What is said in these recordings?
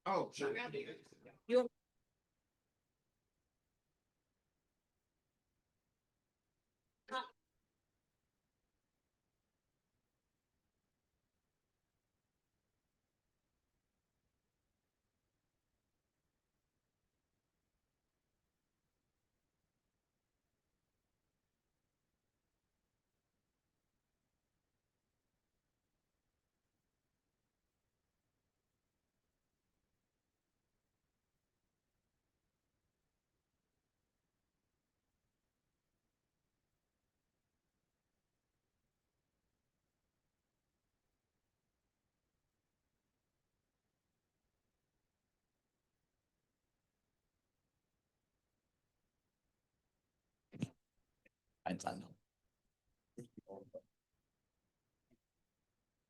Oh, sure. You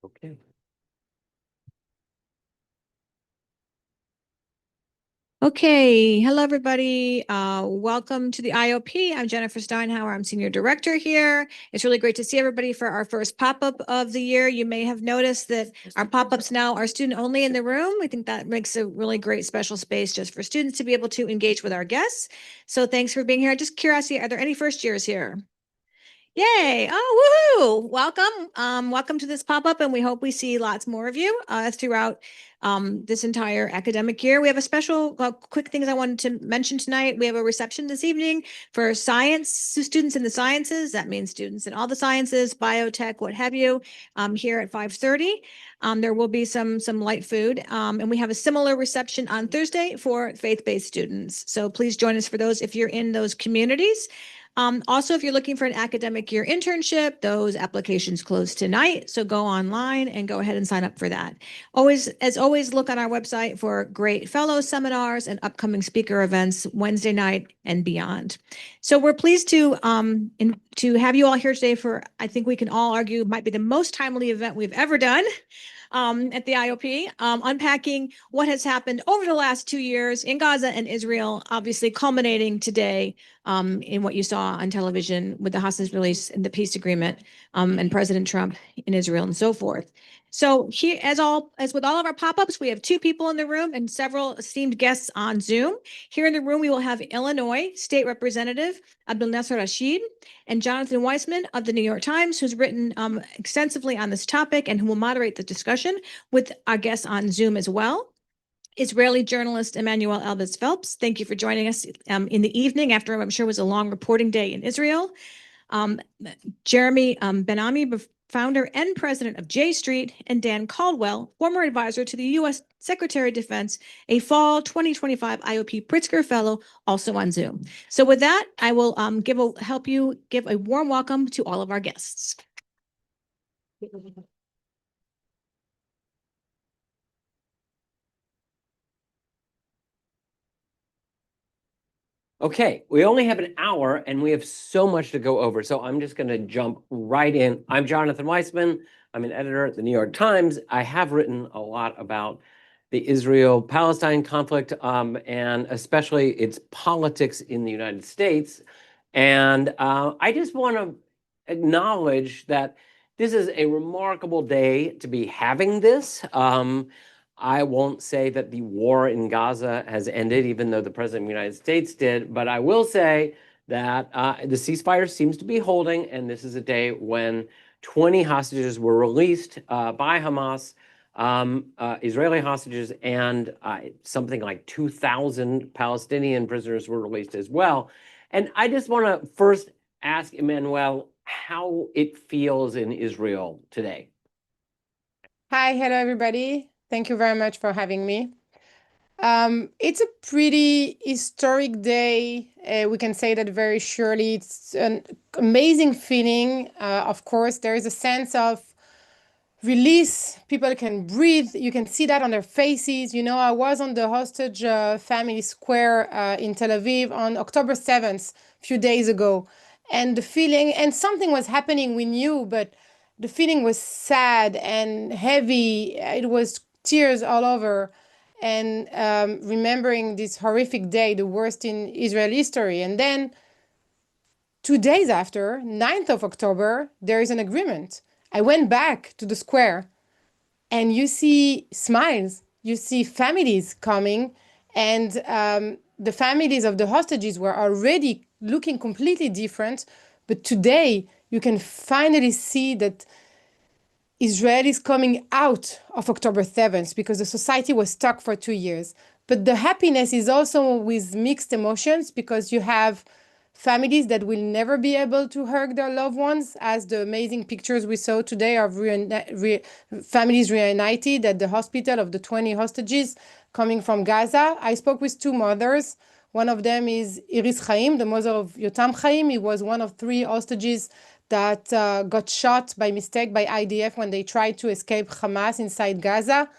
Okay. Okay, hello everybody. Welcome to the IOP. I'm Jennifer Steinhauer. I'm Senior Director here. It's really great to see everybody for our first pop-up of the year. You may have noticed that our pop-ups now are student only in the room. I think that makes a really great special space just for students to be able to engage with our guests. So thanks for being here. Just curiosity, are there any first years here? Yay. Oh, woohoo. Welcome to this pop-up, and we hope we see lots more of you throughout this entire academic year. We have a special quick things I wanted to mention tonight. We have a reception this evening for science students in the sciences. That means students in all the sciences, biotech, what have you, here at 5:30. There will be some light food, and we have a similar reception on Thursday for faith-based students. So please join us for those if you're in those communities. Also, if you're looking for an academic year internship, those applications close tonight. So go online and go ahead and sign up for that. As always, look on our website for great fellow seminars and upcoming speaker events Wednesday night and beyond. So we're pleased to have you all here today for, I think we can all argue, might be the most timely event we've ever done. At the IOP, unpacking what has happened over the last 2 years in Gaza and Israel, obviously culminating today in what you saw on television with the hostage release and the peace agreement and President Trump in Israel and so forth. So here, as with all of our pop-ups, we have 2 people in the room and several esteemed guests on Zoom. Here in the room, we will have Illinois State Representative Abdelnasser Rashid and Jonathan Weisman of the New York Times, who's written extensively on this topic and who will moderate the discussion with our guests on Zoom as well. Israeli journalist Emmanuelle Elbaz-Phelps, thank you for joining us in the evening after I'm sure was a long reporting day in Israel. Jeremy Ben-Ami, founder and president of J Street, and Dan Caldwell, former advisor to the U.S. Secretary of Defense, a fall 2025 IOP Pritzker Fellow, also on Zoom. So with that, I will help you give a warm welcome to all of our guests. Okay, we only have an hour and we have so much to go over. So I'm just going to jump right in. I'm Jonathan Weisman. I'm an editor at the New York Times. I have written a lot about the Israel-Palestine conflict and especially its politics in the United States. And I just want to acknowledge that this is a remarkable day to be having this. I won't say that the war in Gaza has ended, even though the President of the United States did, but I will say that the ceasefire seems to be holding, and this is a day when 20 hostages were released by Hamas, Israeli hostages, and something like 2,000 Palestinian prisoners were released as well. And I just want to first ask Emmanuelle how it feels in Israel today. Hi, hello everybody. Thank you very much for having me. It's a pretty historic day. We can say that very surely. It's an amazing feeling. Of course, there is a sense of release. People can breathe. You can see that on their faces. You know, I was on the hostage family square in Tel Aviv on October 7th, a few days ago. And the feeling, and something was happening, we knew, but the feeling was sad and heavy. It was tears all over. And remembering this horrific day, the worst in Israel history. And then 2 days after, 9th of October, there is an agreement. I went back to the square and you see smiles, you see families coming, and the families of the hostages were already looking completely different. But today, you can finally see that Israelis coming out of October 7th because the society was stuck for 2 years. But the happiness is also with mixed emotions because you have families that will never be able to hug their loved ones, as the amazing pictures we saw today of families reunited at the hospital of the 20 hostages coming from Gaza. I spoke with two mothers. One of them is Iris Chaim, the mother of Yotam Chaim. He was one of 3 hostages that got shot by mistake by IDF when they tried to escape Hamas inside Gaza.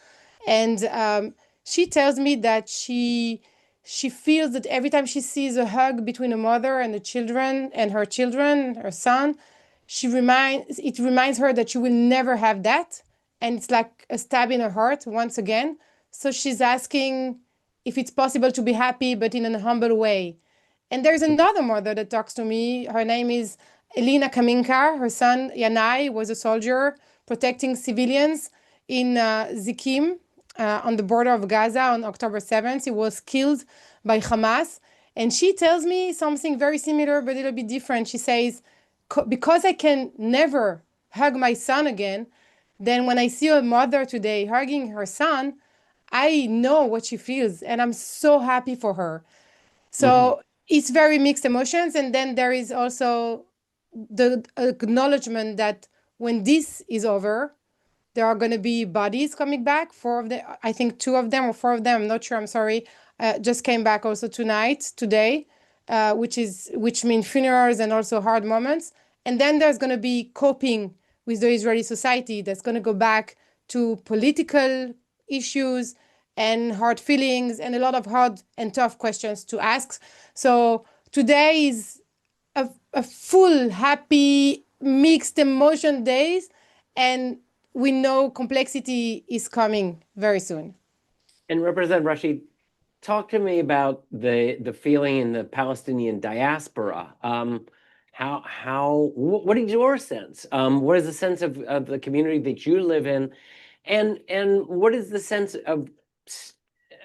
And she tells me that she feels that every time she sees a hug between a mother and the children and her children, her son, it reminds her that she will never have that. And it's like a stab in her heart once again. So she's asking if it's possible to be happy, but in a humble way. And there's another mother that talks to me. Her name is Elina Kaminka. Her son, Yanai, was a soldier protecting civilians in Zikim on the border of Gaza on October 7th. He was killed by Hamas. And she tells me something very similar, but a little bit different. She says, because I can never hug my son again, then when I see a mother today hugging her son, I know what she feels, and I'm so happy for her. So it's very mixed emotions. And then there is also the acknowledgement that when this is over, there are going to be bodies coming back. 4 of them, I think 2 of them or 4 of them, I'm not sure, I'm sorry, just came back also today, which means funerals and also hard moments. And then there's going to be coping with the Israeli society that's going to go back to political issues and hard feelings and a lot of hard and tough questions to ask. So today is a full, happy, mixed emotion days, and we know complexity is coming very soon. And Representative Rashid, talk to me about the feeling in the Palestinian diaspora. What is your sense? What is the sense of the community that you live in? And what is the sense of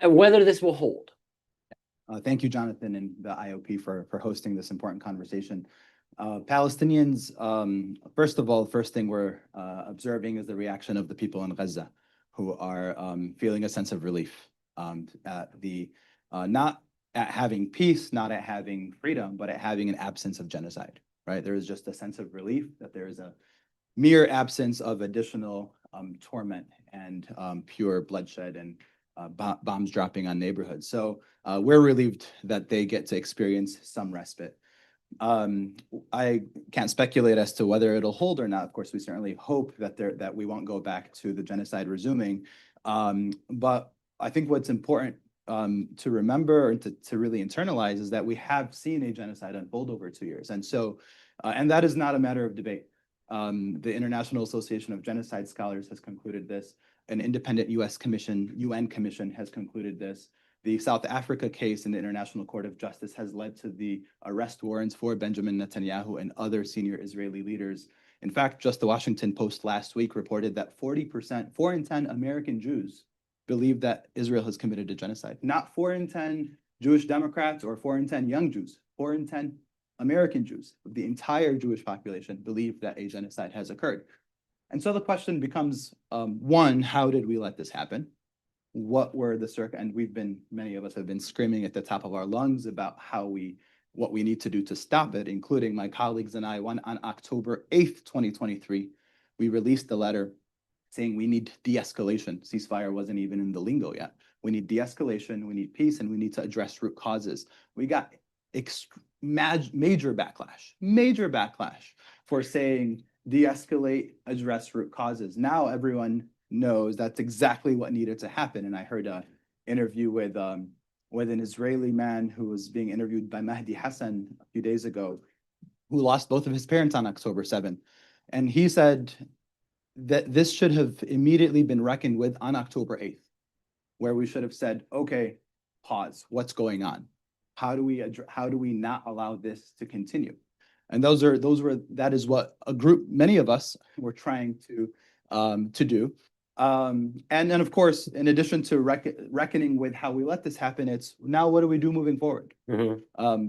whether this will hold? Thank you, Jonathan, and the IOP for hosting this important conversation. Palestinians, first of all, the first thing we're observing is the reaction of the people in Gaza, who are feeling a sense of relief at not at having peace, not at having freedom, but at having an absence of genocide, right? There is just a sense of relief that there is a mere absence of additional torment and pure bloodshed and bombs dropping on neighborhoods. So we're relieved that they get to experience some respite. I can't speculate as to whether it'll hold or not. Of course, we certainly hope that we won't go back to the genocide resuming. But I think what's important to remember and to really internalize is that we have seen a genocide unfold over 2 years. And so, and that is not a matter of debate. The International Association of Genocide Scholars has concluded this. An independent UN commission has concluded this. The South Africa case in the International Court of Justice has led to the arrest warrants for Benjamin Netanyahu and other senior Israeli leaders. In fact, just the Washington Post last week reported that 40%, 4 in 10 American Jews believe that Israel has committed a genocide. Not 4 in 10 Jewish Democrats or 4 in 10 young Jews, 4 in 10 American Jews, the entire Jewish population, believe that a genocide has occurred. And so the question becomes, one, how did we let this happen? What were the and many of us have been screaming at the top of our lungs about what we need to do to stop it, including my colleagues and I. On October 8th, 2023, we released a letter saying we need de-escalation. Ceasefire wasn't even in the lingo yet. We need de-escalation, we need peace, and we need to address root causes. We got major backlash for saying de-escalate, address root causes. Now everyone knows that's exactly what needed to happen. And I heard an interview with an Israeli man who was being interviewed by Mahdi Hassan a few days ago, who lost both of his parents on October 7th. And he said that this should have immediately been reckoned with on October 8th, where we should have said, okay, pause, what's going on? How do we not allow this to continue? And that is what many of us were trying to do. And then, of course, in addition to reckoning with how we let this happen, it's now what do we do moving forward?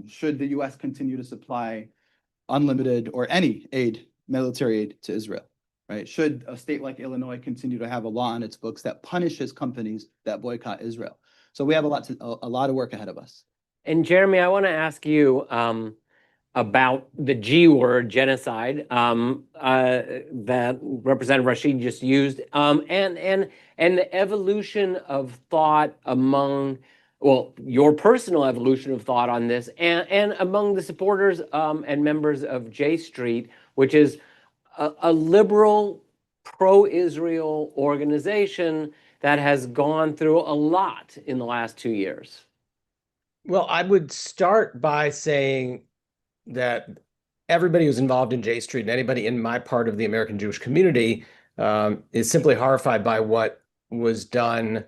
Should the U.S. continue to supply unlimited or any aid, military aid to Israel, right? Should a state like Illinois continue to have a law on its books that punishes companies that boycott Israel? So we have a lot of work ahead of us. And Jeremy, I want to ask you about the G word, genocide, that Representative Rashid just used, and the evolution of thought among, well, your personal evolution of thought on this, and among the supporters and members of J Street, which is a liberal, pro-Israel organization that has gone through a lot in the last 2 years. Well, I would start by saying that everybody who's involved in J Street and anybody in my part of the American Jewish community is simply horrified by what was done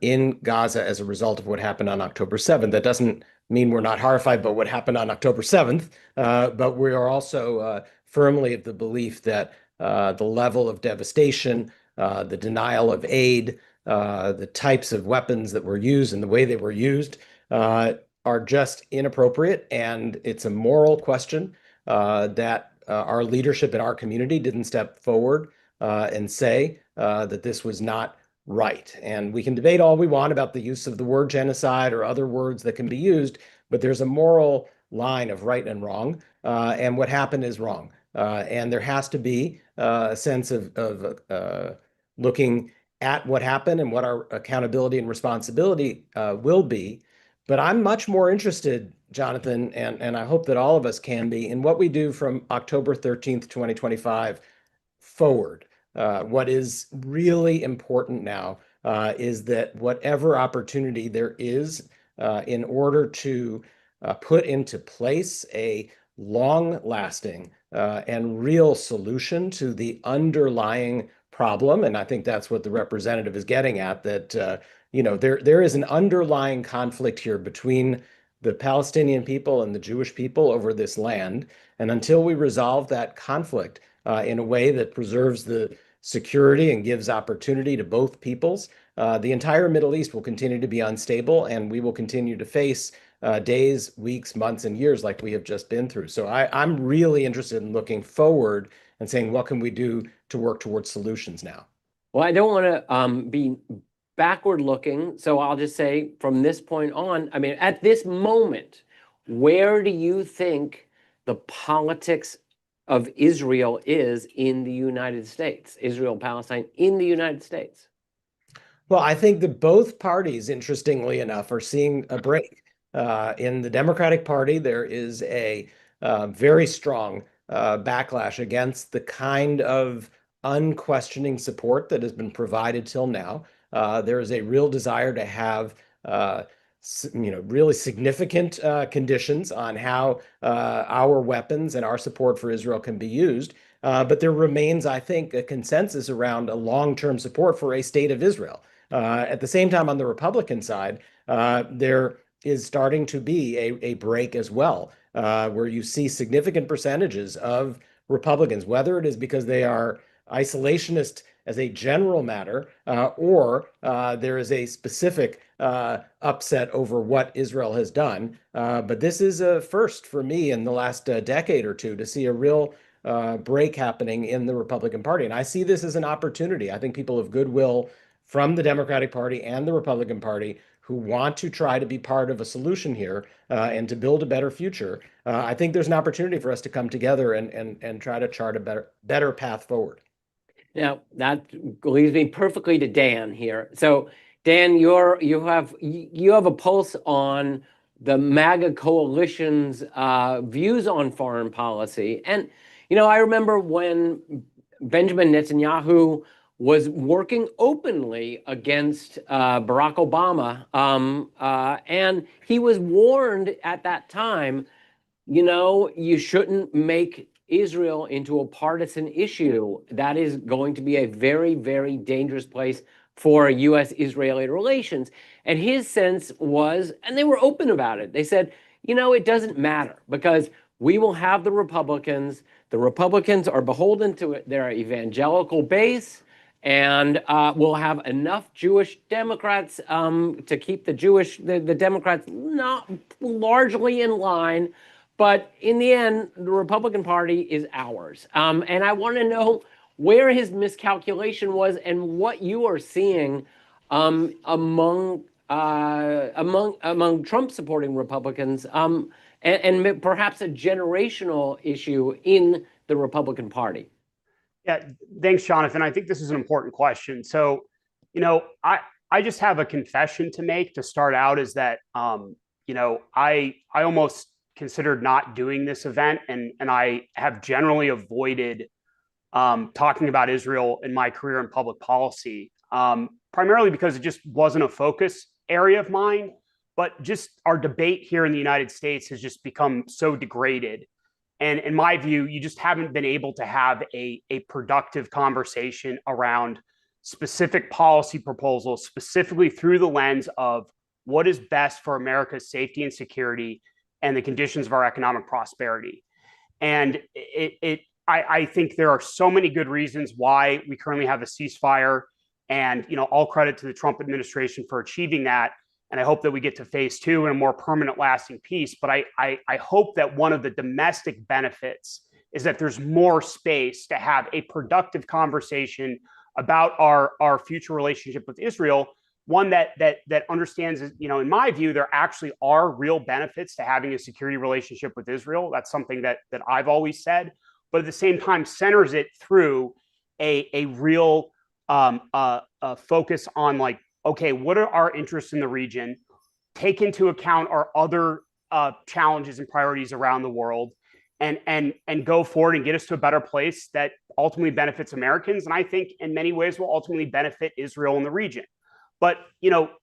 in Gaza as a result of what happened on October 7th. That doesn't mean we're not horrified by what happened on October 7th, but we are also firmly of the belief that the level of devastation, the denial of aid, the types of weapons that were used and the way they were used are just inappropriate. And it's a moral question that our leadership in our community didn't step forward and say that this was not right. And we can debate all we want about the use of the word genocide or other words that can be used, but there's a moral line of right and wrong, and what happened is wrong. And there has to be a sense of looking at what happened and what our accountability and responsibility will be. But I'm much more interested, Jonathan, and I hope that all of us can be, in what we do from October 13th, 2025 forward. What is really important now is that whatever opportunity there is in order to put into place a long-lasting and real solution to the underlying problem, and I think that's what the representative is getting at, that there is an underlying conflict here between the Palestinian people and the Jewish people over this land, and until we resolve that conflict in a way that preserves the security and gives opportunity to both peoples, the entire Middle East will continue to be unstable, and we will continue to face days, weeks, months, and years like we have just been through. So I'm really interested in looking forward and saying, what can we do to work towards solutions now? Well, I don't want to be backward looking, so I'll just say from this point on, I mean, at this moment, where do you think the politics of Israel is in the United States, Israel, Palestine in the United States? Well, I think that both parties, interestingly enough, are seeing a break. In the Democratic Party, there is a very strong backlash against the kind of unquestioning support that has been provided till now. There is a real desire to have really significant conditions on how our weapons and our support for Israel can be used. But there remains, I think, a consensus around a long-term support for a state of Israel. At the same time, on the Republican side, there is starting to be a break as well, where you see significant percentages of Republicans, whether it is because they are isolationist as a general matter, or there is a specific upset over what Israel has done. But this is a first for me in the last decade or two to see a real break happening in the Republican Party. And I see this as an opportunity. I think people of goodwill from the Democratic Party and the Republican Party who want to try to be part of a solution here and to build a better future. I think there's an opportunity for us to come together and try to chart a better path forward. Now, that leads me perfectly to Dan here. So, Dan, you have a pulse on the MAGA coalition's views on foreign policy. And, I remember when Benjamin Netanyahu was working openly against Barack Obama, and he was warned at that time, you shouldn't make Israel into a partisan issue. That is going to be a very, very dangerous place for U.S.-Israeli relations. And his sense was, and they were open about it, they said, it doesn't matter because we will have the Republicans. The Republicans are beholden to their evangelical base, and we'll have enough Jewish Democrats to keep the Democrats not largely in line, but in the end, the Republican Party is ours. And I want to know where his miscalculation was and what you are seeing among Trump supporting Republicans, and perhaps a generational issue in the Republican Party. Yeah, thanks, Jonathan. I think this is an important question. So, I just have a confession to make to start out, is that I almost considered not doing this event, and I have generally avoided talking about Israel in my career in public policy, primarily because it just wasn't a focus area of mine. But just our debate here in the United States has just become so degraded. And in my view, you just haven't been able to have a productive conversation around specific policy proposals, specifically through the lens of what is best for America's safety and security and the conditions of our economic prosperity. And I think there are so many good reasons why we currently have a ceasefire, and all credit to the Trump administration for achieving that. And I hope that we get to phase two and a more permanent, lasting peace. But I hope that one of the domestic benefits is that there's more space to have a productive conversation about our future relationship with Israel. One that understands, in my view, there actually are real benefits to having a security relationship with Israel. That's something that I've always said, but at the same time centers it through a real focus on okay, what are our interests in the region? Take into account our other challenges and priorities around the world, and go forward and get us to a better place that ultimately benefits Americans, and I think in many ways will ultimately benefit Israel in the region. But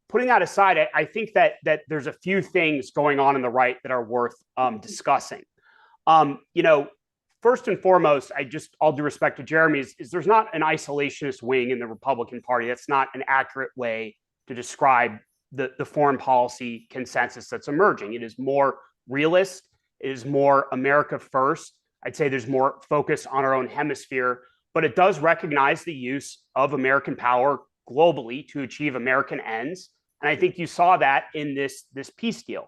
putting that aside, I think that there's a few things going on the right that are worth discussing. First and foremost, all due respect to Jeremy, is there's not an isolationist wing in the Republican Party. That's not an accurate way to describe the foreign policy consensus that's emerging. It is more realist. It is more America first. I'd say there's more focus on our own hemisphere, but it does recognize the use of American power globally to achieve American ends. And I think you saw that in this peace deal.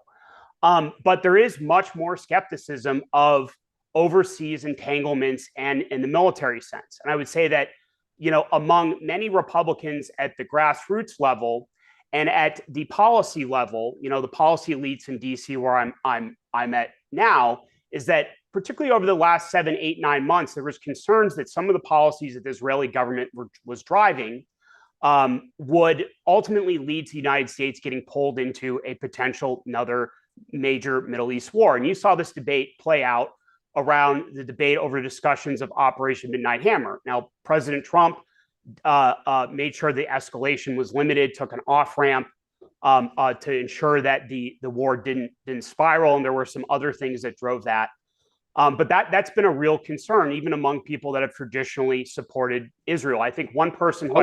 But there is much more skepticism of overseas entanglements and in the military sense. And I would say that, among many Republicans at the grassroots level and at the policy level, the policy elites in DC where I'm at now, is that particularly over the last 7, 8, 9 months, there was concerns that some of the policies that the Israeli government was driving would ultimately lead to the United States getting pulled into a potential another major Middle East war. And you saw this debate play out around the debate over discussions of Operation Midnight Hammer. Now, President Trump made sure the escalation was limited, took an off-ramp to ensure that the war didn't spiral, and there were some other things that drove that. But that's been a real concern, even among people that have traditionally supported Israel. I think one person who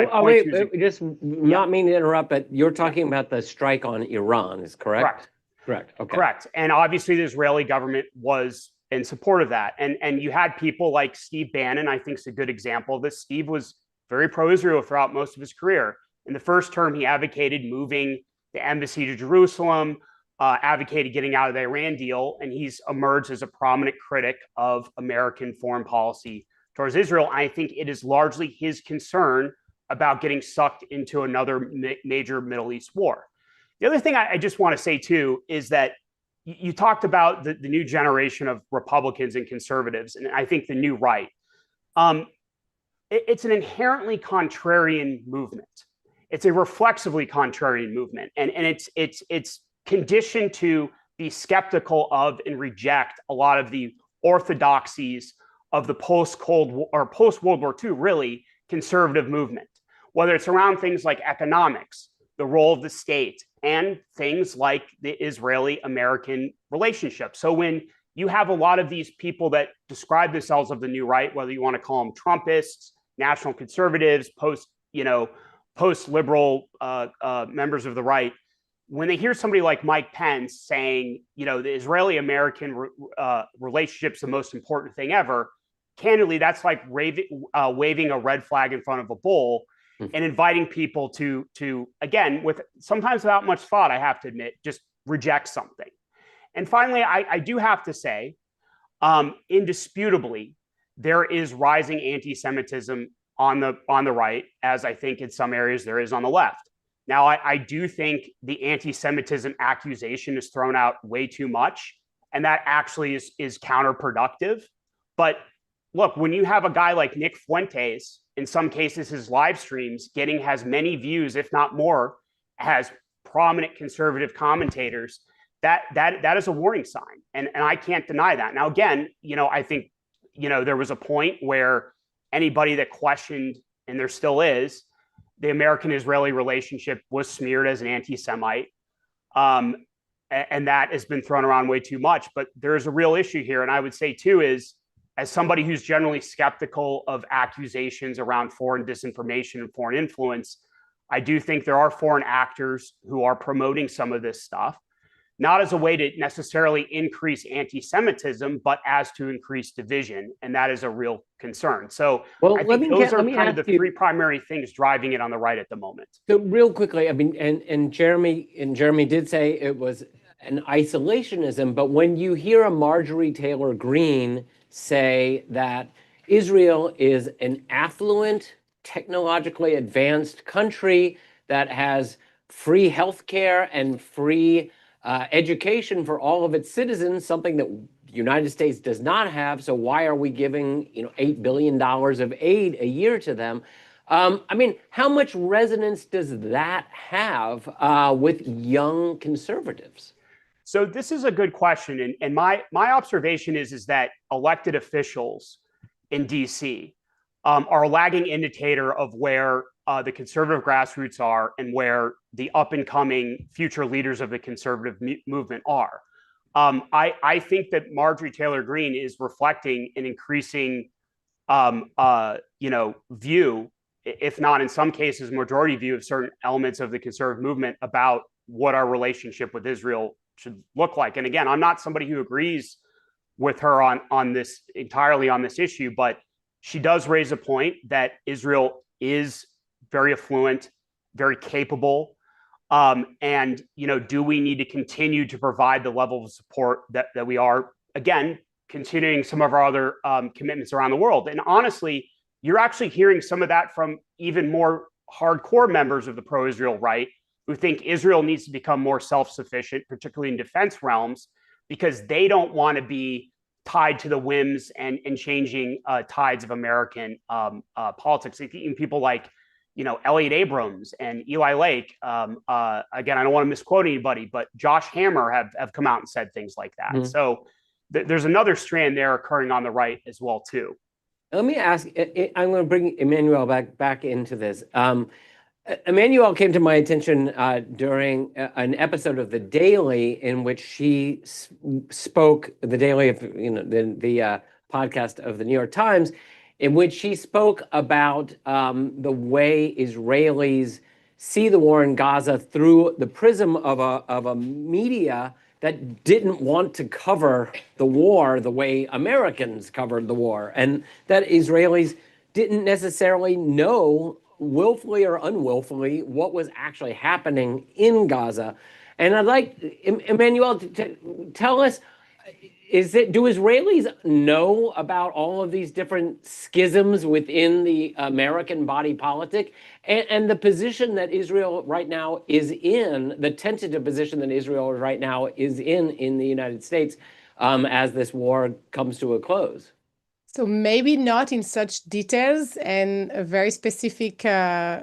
not mean to interrupt, but you're talking about the strike on Iran, is correct? Correct. Okay. Correct. And obviously the Israeli government was in support of that. And you had people like Steve Bannon, I think is a good example of this. Steve was very pro-Israel throughout most of his career. In the first term, he advocated moving the embassy to Jerusalem, advocated getting out of the Iran deal, and he's emerged as a prominent critic of American foreign policy towards Israel. I think it is largely his concern about getting sucked into another major Middle East war. The other thing I just want to say, too, is that you talked about the new generation of Republicans and conservatives, and I think the new right. It's an inherently contrarian movement. It's a reflexively contrarian movement, and it's conditioned to be skeptical of and reject a lot of the orthodoxies of the post-World War II, really, conservative movement, whether it's around things like economics, the role of the state, and things like the Israeli-American relationship. So when you have a lot of these people that describe themselves of the new right, whether you want to call them Trumpists, national conservatives, post-liberal members of the right, when they hear somebody like Mike Pence saying, the Israeli-American relationship's the most important thing ever, candidly, that's like waving a red flag in front of a bull. and inviting people to again, with sometimes without much thought, I have to admit, just reject something. And finally, I do have to say, indisputably, there is rising anti-Semitism on the right, as I think in some areas there is on the left. Now, I do think the anti-Semitism accusation is thrown out way too much, and that actually is counterproductive. But look, when you have a guy like Nick Fuentes, in some cases his live streams getting as many views, if not more, as prominent conservative commentators, that is a warning sign, and I can't deny that. Now, again, I think there was a point where anybody that questioned, and there still is, the American-Israeli relationship was smeared as an anti-Semite, and that has been thrown around way too much. But there is a real issue here, and I would say too is, as somebody who's generally skeptical of accusations around foreign disinformation and foreign influence, I do think there are foreign actors who are promoting some of this stuff, not as a way to necessarily increase anti-Semitism, but as to increase division. And that is a real concern. So I think those are kind of the three primary things driving it on the right at the moment. So real quickly, I mean, and Jeremy did say it was an isolationism, but when you hear a Marjorie Taylor Greene say that Israel is an affluent, technologically advanced country that has free healthcare and free education for all of its citizens, something that the United States does not have. So why are we giving $8 billion of aid a year to them? I mean, how much resonance does that have with young conservatives? So this is a good question, and my observation is that elected officials in DC are a lagging indicator of where the conservative grassroots are and where the up-and-coming future leaders of the conservative movement are. I think that Marjorie Taylor Greene is reflecting an increasing, view, if not in some cases majority view, of certain elements of the conservative movement about what our relationship with Israel should look like. And again, I'm not somebody who agrees with her on this entirely on this issue, but she does raise a point that Israel is very affluent, very capable. And, do we need to continue to provide the level of support that we are, again, continuing some of our other commitments around the world? And honestly, you're actually hearing some of that from even more hardcore members of the pro-Israel right, who think Israel needs to become more self-sufficient, particularly in defense realms, because they don't want to be tied to the whims and changing tides of American politics. Even people like, Elliot Abrams and Eli Lake. Again, I don't want to misquote anybody, but Josh Hammer have come out and said things like that. Mm-hmm. So there's another strand there occurring on the right as well, too. Let me ask, I'm going to bring Emmanuelle back into this. Emmanuelle came to my attention during an episode of The Daily in which she spoke, The Daily of the podcast of the New York Times, in which she spoke about the way Israelis see the war in Gaza through the prism of a media that didn't want to cover the war the way Americans covered the war, and that Israelis didn't necessarily know, willfully or unwillfully, what was actually happening in Gaza. And I'd like Emmanuelle to tell us, do Israelis know about all of these different schisms within the American body politic and the position that Israel right now is in, the tentative position that Israel right now is in the United States as this war comes to a close? So maybe not in such details and a very specific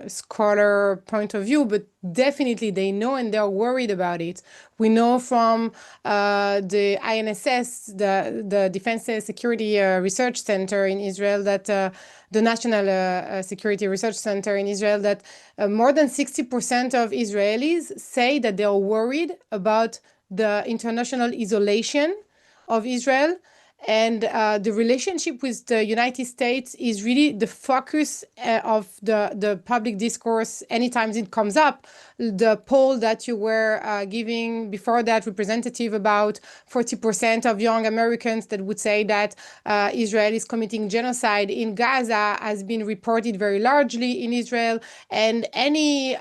scholar point of view, but definitely they know and they're worried about it. We know from the INSS, the Defense Security Research Center in Israel, that the National Security Research Center in Israel, that more than 60% of Israelis say that they are worried about the international isolation of Israel And the relationship with the United States is really the focus of the public discourse anytime it comes up. The poll that you were giving before that, representative, about 40% of young Americans that would say that Israel is committing genocide in Gaza has been reported very largely in Israel. And any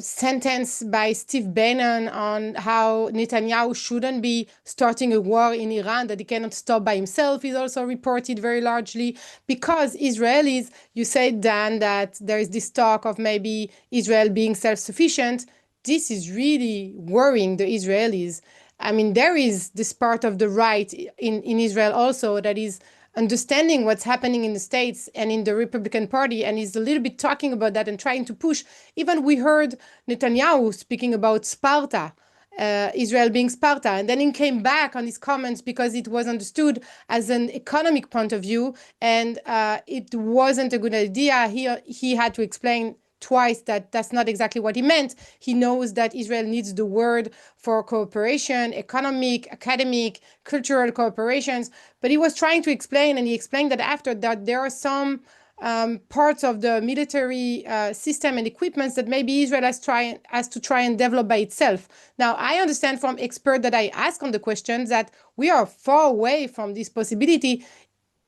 sentence by Steve Bannon on how Netanyahu shouldn't be starting a war in Iran that he cannot stop by himself is also reported very largely, because Israelis, you said, Dan, that there is this talk of maybe Israel being self-sufficient. This is really worrying the Israelis. I mean, there is this part of the right in Israel also that is understanding what's happening in the States and in the Republican Party, and is a little bit talking about that and trying to push. Even we heard Netanyahu speaking about Sparta, Israel being Sparta, and then he came back on his comments because it was understood as an economic point of view, and it wasn't a good idea. He had to explain twice that that's not exactly what he meant. He knows that Israel needs the word for cooperation, economic, academic, cultural cooperations, but he was trying to explain, and he explained that after that there are some parts of the military system and equipments that maybe Israel has to try and develop by itself. Now, I understand from experts that I ask on the questions that we are far away from this possibility,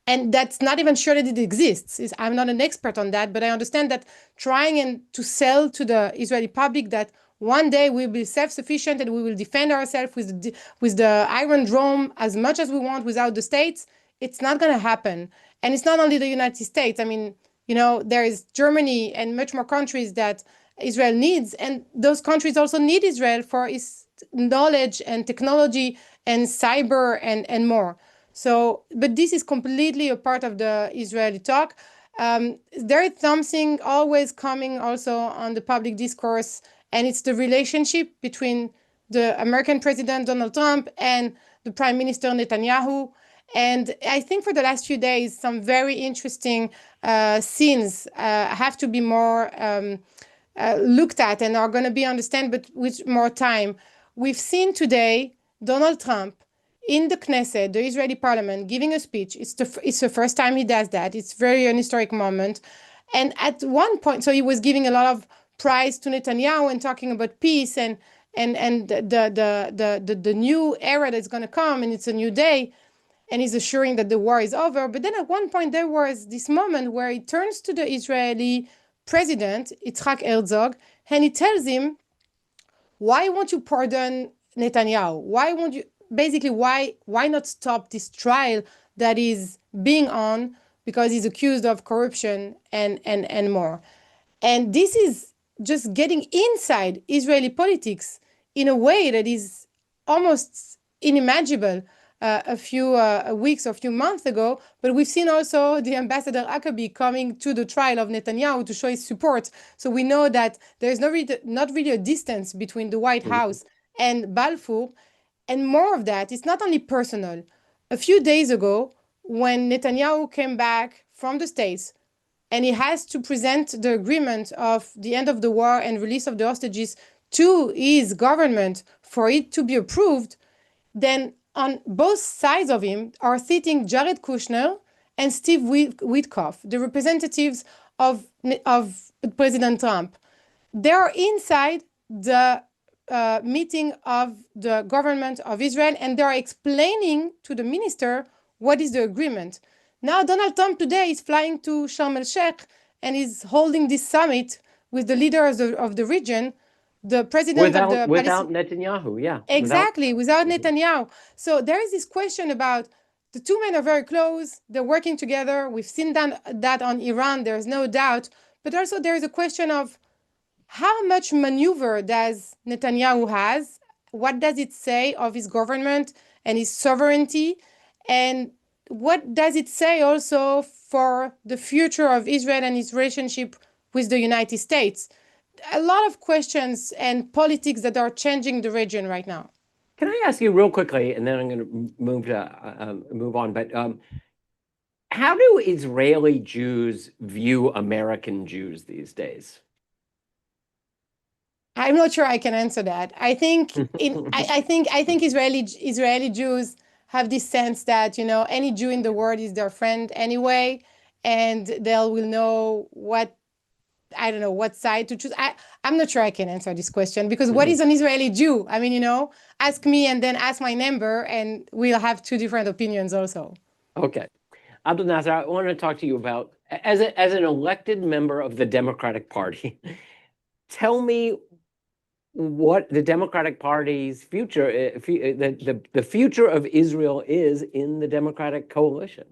and that's not even sure that it exists. I'm not an expert on that, but I understand that trying and to sell to the Israeli public that one day we'll be self-sufficient and we will defend ourselves with the Iron Dome as much as we want without the states, it's not going to happen. And it's not only the United States. I mean, you know, there is Germany and much more countries that Israel needs, and those countries also need Israel for its knowledge and technology and cyber and more. So, but this is completely a part of the Israeli talk. There is something always coming also on the public discourse, and it's the relationship between the American president, Donald Trump, and the Prime Minister, Netanyahu. And I think for the last few days, some very interesting scenes have to be more looked at and are going to be understood, but with more time. We've seen today Donald Trump in the Knesset, the Israeli parliament, giving a speech. It's the first time he does that. It's very an historic moment. And at one point, so he was giving a lot of praise to Netanyahu and talking about peace and the new era that's going to come, and it's a new day, and he's assuring that the war is over. But then at one point there was this moment where he turns to the Israeli president, Yitzhak Herzog, and he tells him, why won't you pardon Netanyahu? Why won't you, basically, why not stop this trial that is being on because he's accused of corruption and more? And this is just getting inside Israeli politics in a way that is almost unimaginable a few weeks or a few months ago. But we've seen also the ambassador Huckabee coming to the trial of Netanyahu to show his support. So we know that there is not really a distance between the White House and Balfour. And more of that, it's not only personal. A few days ago, when Netanyahu came back from the States and he has to present the agreement of the end of the war and release of the hostages to his government for it to be approved, then on both sides of him are sitting Jared Kushner and Steve Witkoff, the representatives of President Trump. They are inside the meeting of the government of Israel, and they are explaining to the minister what is the agreement. Now, Donald Trump today is flying to Sharm el-Sheikh and is holding this summit with the leaders of the region, the president of the without Netanyahu, yeah. Exactly, without Netanyahu. So there is this question about the two men are very close, they're working together. We've seen that on Iran, there's no doubt. But also there is a question of how much maneuver does Netanyahu has? What does it say of his government and his sovereignty? And what does it say also for the future of Israel and its relationship with the United States? A lot of questions and politics that are changing the region right now. Can I ask you real quickly, and then I'm going to move on, but how do Israeli Jews view American Jews these days? I'm not sure I can answer that. I think I think Israeli Jews have this sense that, any Jew in the world is their friend anyway, and they will know I don't know what side to choose. I'm not sure I can answer this question, because what is an Israeli Jew? I mean, ask me and then ask my neighbor, and we'll have two different opinions also. Okay. Abdelnasser, I want to talk to you about, as an elected member of the Democratic Party, tell me what the Democratic Party's future, the future of Israel is in the Democratic coalition.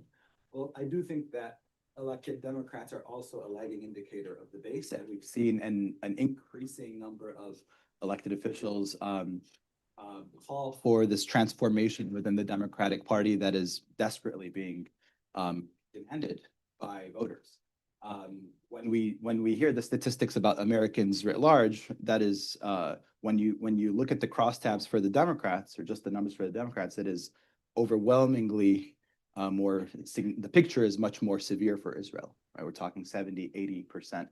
Well, I do think that elected Democrats are also a lagging indicator of the base, and we've seen an increasing number of elected officials call for this transformation within the Democratic Party that is desperately being demanded by voters. When we hear the statistics about Americans writ large, that is when you look at the crosstabs for the Democrats, or just the numbers for the Democrats, it is overwhelmingly the picture is much more severe for Israel. Right? We're talking 70–80%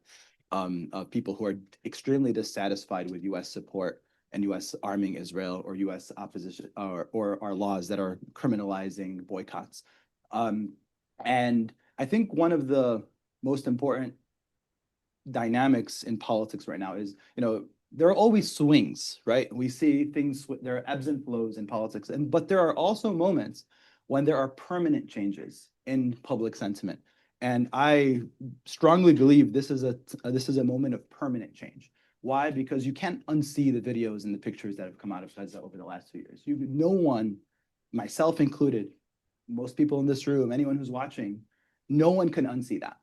of people who are extremely dissatisfied with U.S. support and U.S. arming Israel, or U.S. opposition, or our laws that are criminalizing boycotts. And I think one of the most important dynamics in politics right now is, there are always swings, right? We see things, there are ebbs and flows in politics, but there are also moments when there are permanent changes in public sentiment. And I strongly believe this is a moment of permanent change. Why? Because you can't unsee the videos and the pictures that have come out of Gaza over the last 2 years. No one, myself included, most people in this room, anyone who's watching, no one can unsee that,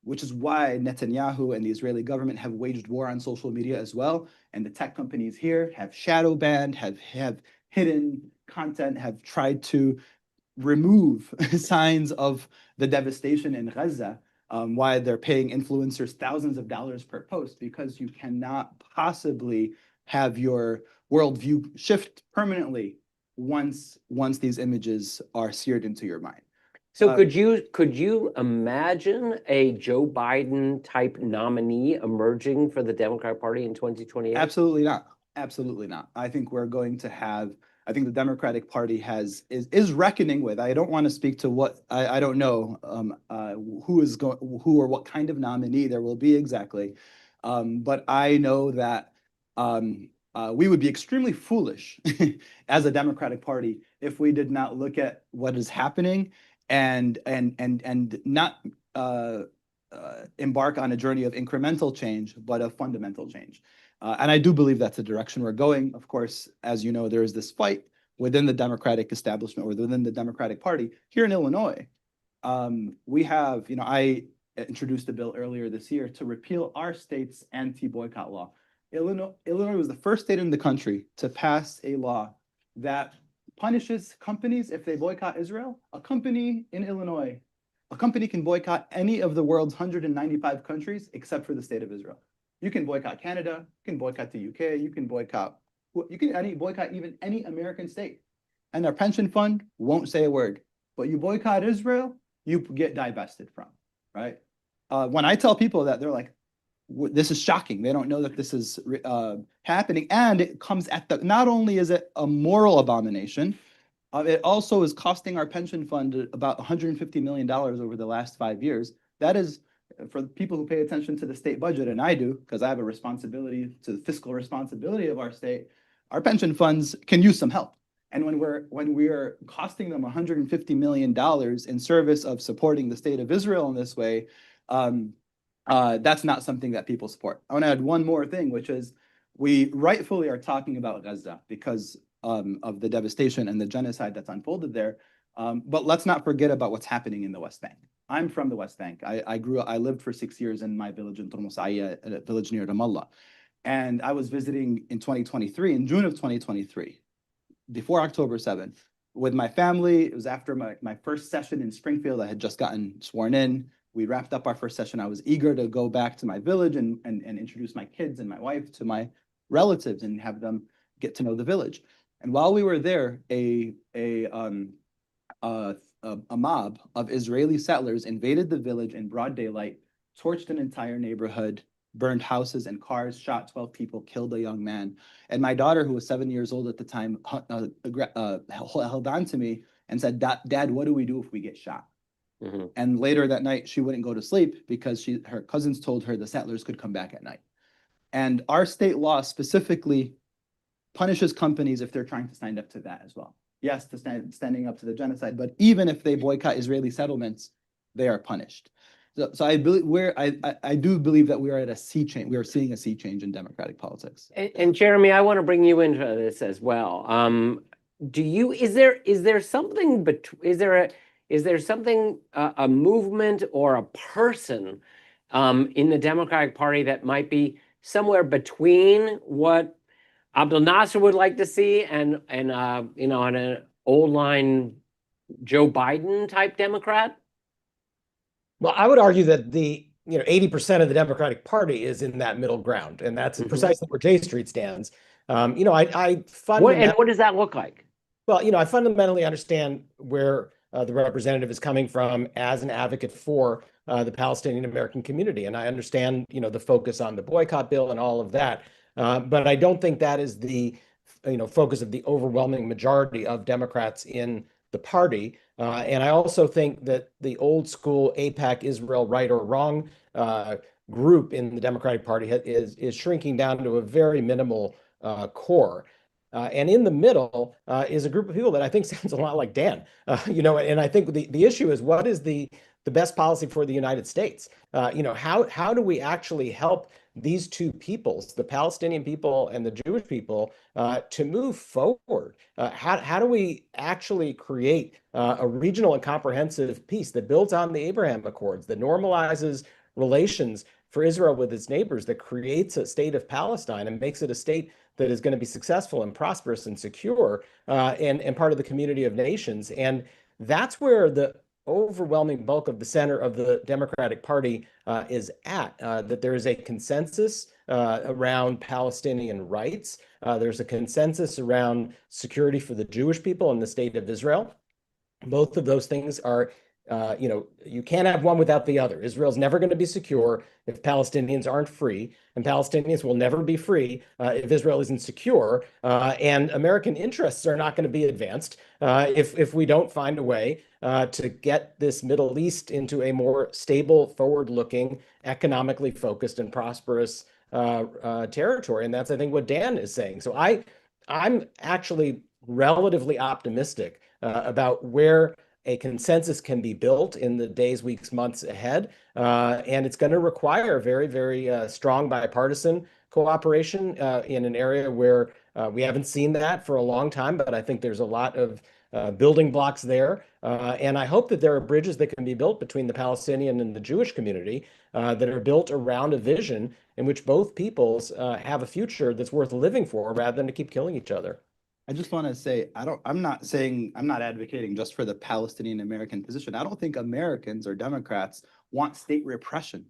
which is why Netanyahu and the Israeli government have waged war on social media as well. And the tech companies here have shadow banned, have hidden content, have tried to remove signs of the devastation in Gaza, why they're paying influencers thousands of dollars per post, because you cannot possibly have your worldview shift permanently once these images are seared into your mind. So could you imagine a Joe Biden type nominee emerging for the Democratic Party in 2028? Absolutely not. Absolutely not. I think I think the Democratic Party is reckoning with. I don't want to speak to what I don't know who or what kind of nominee there will be exactly, but I know that we would be extremely foolish as a Democratic Party if we did not look at what is happening and not embark on a journey of incremental change, but of fundamental change. And I do believe that's the direction we're going. Of course, as you know, there is this fight within the Democratic establishment, or within the Democratic Party. Here in Illinois, we have, I introduced a bill earlier this year to repeal our state's anti-boycott law. Illinois was the first state in the country to pass a law that punishes companies if they boycott Israel. A company in Illinois, a company can boycott any of the world's 195 countries except for the state of Israel. You can boycott Canada, you can boycott the UK, you can boycott even any American state. And their pension fund won't say a word. But you boycott Israel, you get divested from, right? When I tell people that, they're like, this is shocking. They don't know that this is happening. And it comes not only is it a moral abomination, it also is costing our pension fund about $150 million over the last 5 years. That is, for the people who pay attention to the state budget, and I do, because I have a responsibility to the fiscal responsibility of our state, our pension funds can use some help. And when we're costing them $150 million in service of supporting the state of Israel in this way, that's not something that people support. I want to add one more thing, which is we rightfully are talking about Gaza because of the devastation and the genocide that's unfolded there. But let's not forget about what's happening in the West Bank. I'm from the West Bank. I lived for 6 years in my village in Turmusaya, a village near Ramallah. And I was visiting in 2023, in June of 2023, before October 7th, with my family. It was after my first session in Springfield. I had just gotten sworn in. We wrapped up our first session. I was eager to go back to my village and introduce my kids and my wife to my relatives and have them get to know the village. And while we were there, a mob of Israeli settlers invaded the village in broad daylight, torched an entire neighborhood, burned houses and cars, shot 12 people, killed a young man. And my daughter, who was 7 years old at the time, held on to me and said, Dad, what do we do if we get shot? Mhm. And later that night, she wouldn't go to sleep because her cousins told her the settlers could come back at night. And our state law specifically punishes companies if they're trying to stand up to that as well. Yes, to standing up to the genocide, but even if they boycott Israeli settlements, they are punished. So I believe I do believe that we are at a sea change. We are seeing a sea change in democratic politics. And Jeremy, I want to bring you into this as well. Is there something a movement or a person in the Democratic Party that might be somewhere between what Abdelnasser would like to see and on an old line Joe Biden type Democrat? Well, I would argue that 80% of the Democratic Party is in that middle ground, and that's precisely where J Street stands. I fundamentally, What does that look like? Well, I fundamentally understand where the representative is coming from as an advocate for the Palestinian American community, and I understand the focus on the boycott bill and all of that, but I don't think that is the focus of the overwhelming majority of Democrats in the party. And I also think that the old school AIPAC Israel right or wrong group in the Democratic Party is shrinking down to a very minimal core. And in the middle is a group of people that I think sounds a lot like Dan. And I think the issue is, what is the best policy for the United States? How do we actually help these two peoples, the Palestinian people and the Jewish people, to move forward? How do we actually create a regional and comprehensive peace that builds on the Abraham Accords, that normalizes relations for Israel with its neighbors, that creates a state of Palestine and makes it a state that is going to be successful and prosperous and secure, and part of the community of nations? And that's where the overwhelming bulk of the center of the Democratic Party is at, that there is a consensus around Palestinian rights. There's a consensus around security for the Jewish people and the state of Israel. Both of those things are, you can't have one without the other. Israel's never going to be secure if Palestinians aren't free, and Palestinians will never be free if Israel isn't secure. And American interests are not going to be advanced if we don't find a way to get this Middle East into a more stable, forward-looking, economically focused, and prosperous territory. And that's, I think, what Dan is saying. So I'm actually relatively optimistic about where a consensus can be built in the days, weeks, months ahead. And it's going to require very, very strong bipartisan cooperation in an area where we haven't seen that for a long time, but I think there's a lot of building blocks there. And I hope that there are bridges that can be built between the Palestinian and the Jewish community that are built around a vision in which both peoples have a future that's worth living for, rather than to keep killing each other. I just want to say, I'm not advocating just for the Palestinian American position. I don't think Americans or Democrats want state repression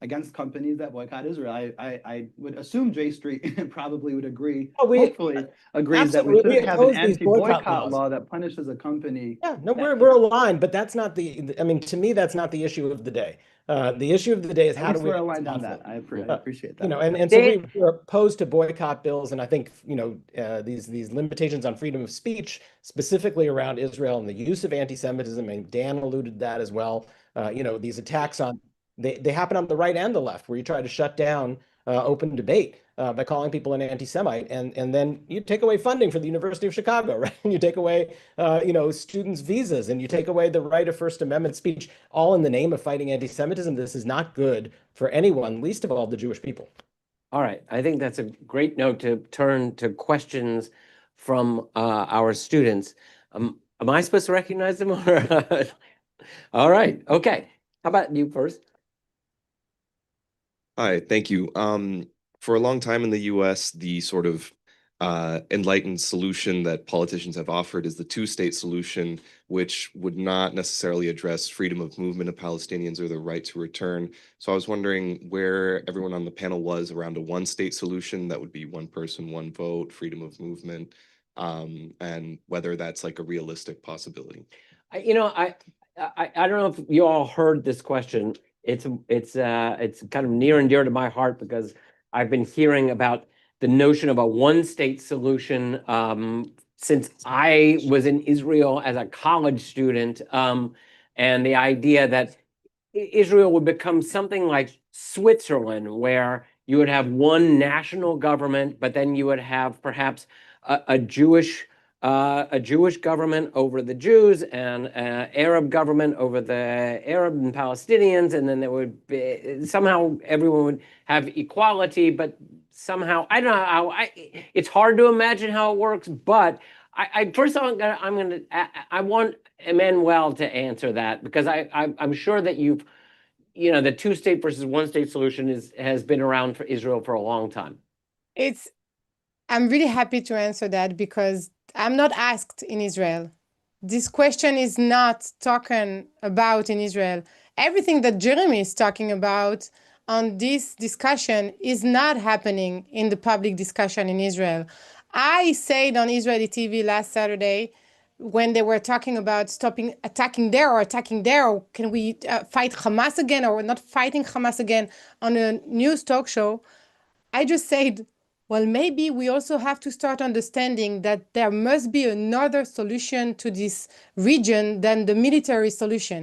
against companies that boycott Israel. I would assume J Street probably would agree, hopefully agrees that we should have an anti-boycott law that punishes a company. Yeah, no, we're aligned, but that's not to me, that's not the issue of the day. The issue of the day is how do we align on that? I appreciate that. And so we're opposed to boycott bills, and I think these limitations on freedom of speech, specifically around Israel and the use of anti-Semitism, and Dan alluded to that as well. These attacks on they happen on the right and the left, where you try to shut down open debate by calling people an anti-Semite, and then you take away funding for the University of Chicago, right? And you take away, students' visas, and you take away the right of First Amendment speech, all in the name of fighting anti-Semitism. This is not good for anyone, least of all the Jewish people. All right, I think that's a great note to turn to questions from our students. Am I supposed to recognize them? All right, okay. How about you first? Hi, thank you. For a long time in the US, the sort of enlightened solution that politicians have offered is the two-state solution, which would not necessarily address freedom of movement of Palestinians or the right to return. So I was wondering where everyone on the panel was around a one-state solution that would be one person, one vote, freedom of movement, and whether that's like a realistic possibility. I don't know if you all heard this question. It's kind of near and dear to my heart because I've been hearing about the notion of a one-state solution since I was in Israel as a college student, and the idea that Israel would become something like Switzerland, where you would have one national government, but then you would have perhaps a Jewish government over the Jews and Arab government over the Arab and Palestinians, and then there would be somehow everyone would have equality, but somehow I don't know how. It's hard to imagine how it works, but first I'm gonna I want Emmanuelle to answer that, because I'm sure that the two-state versus one-state solution has been around for Israel for a long time. I'm really happy to answer that because I'm not asked in Israel. This question is not talking about in Israel. Everything that Jeremy is talking about on this discussion is not happening in the public discussion in Israel. I said on Israeli TV last Saturday, when they were talking about stopping attacking there, or can we fight Hamas again, or not fighting Hamas again, on a news talk show, I just said, well, maybe we also have to start understanding that there must be another solution to this region than the military solution.